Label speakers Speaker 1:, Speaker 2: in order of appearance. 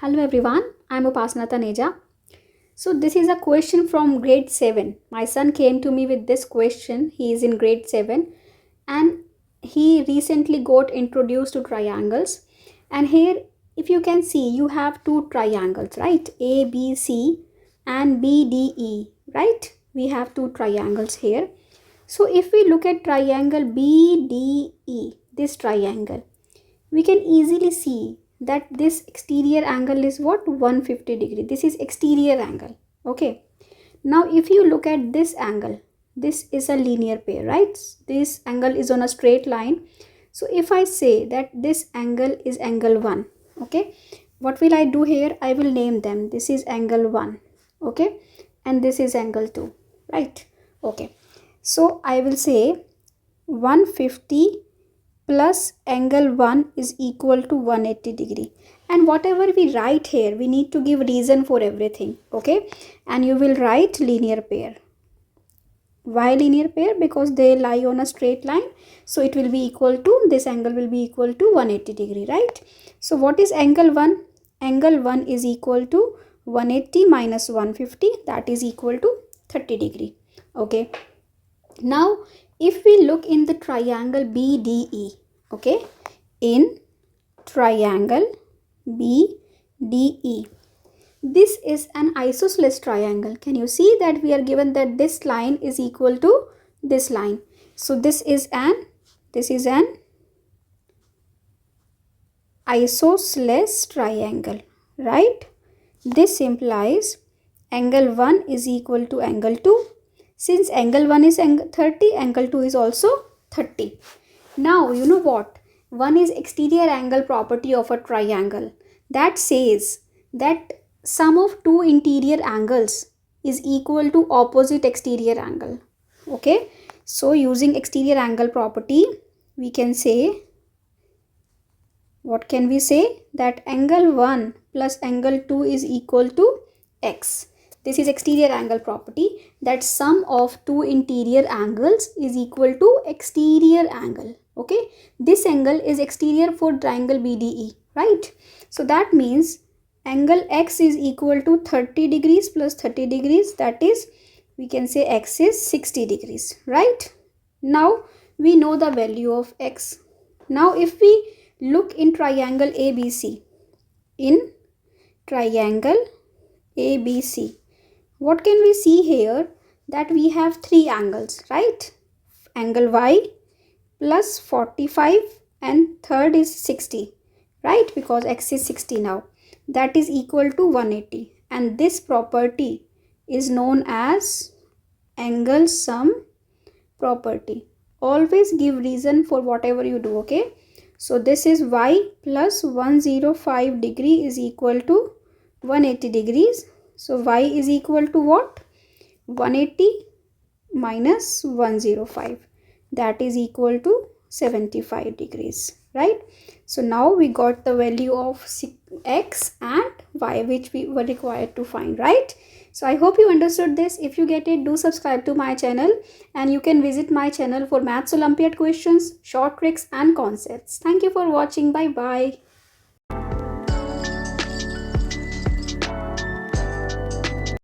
Speaker 1: Hello everyone, I am Upasana Taneja. So this is a question from grade 7. My son came to me with this question. He is in grade 7 and he recently got introduced to triangles. And here if you can see, you have two triangles, right? A, B, C and B, D, E, right? We have two triangles here. So if we look at triangle B, D, E, this triangle, we can easily see that this exterior angle is what? 150 degree. This is exterior angle. Okay. Now if you look at this angle, this is a linear pair, right? This angle is on a straight line. So if I say that this angle is angle 1, okay, what will I do here? I will name them. This is angle 1, okay, and this is angle 2, right? Okay. So I will say 150 plus angle 1 is equal to 180 degree, and whatever we write here, we need to give reason for everything, okay? And you will write linear pair. Why linear pair? Because they lie on a straight line, so it will be equal to, this angle will be equal to 180 degree, right? So what is angle 1? Angle 1 is equal to 180 minus 150, that is equal to 30 degree, okay? Now if we look in the triangle BDE, okay, in triangle BDE, this is an isosceles triangle. Can you see that we are given that this line is equal to this line? So this is an isosceles triangle, right? This implies angle 1 is equal to angle 2. Since angle 1 is 30, angle 2 is also 30. Now, you know what? 1 is exterior angle property of a triangle. That says that sum of two interior angles is equal to opposite exterior angle. Okay? So, using exterior angle property, we can say, what can we say? That angle 1 plus angle 2 is equal to x. This is exterior angle property, that sum of two interior angles is equal to exterior angle. Okay, this angle is exterior for triangle BDE, right? So that means angle x is equal to 30 degrees plus 30 degrees, that is, we can say x is 60 degrees, right? Now we know the value of x. Now if we look in triangle ABC, in triangle ABC, what can we see here? That we have three angles, right? Angle Y plus 45 and third is 60, right? Because x is 60 now. That is equal to 180. And this property is known as angle sum property. Always give reason for whatever you do, okay? So this is Y plus 105 degree is equal to 180 degrees. So y is equal to what? 180 minus 105, that is equal to 75 degrees, right? So now we got the value of x and y which we were required to find, right? So I hope you understood this. If you get it, do subscribe to my channel, and you can visit my channel for Maths Olympiad questions, short tricks and concepts. Thank you for watching. Bye bye.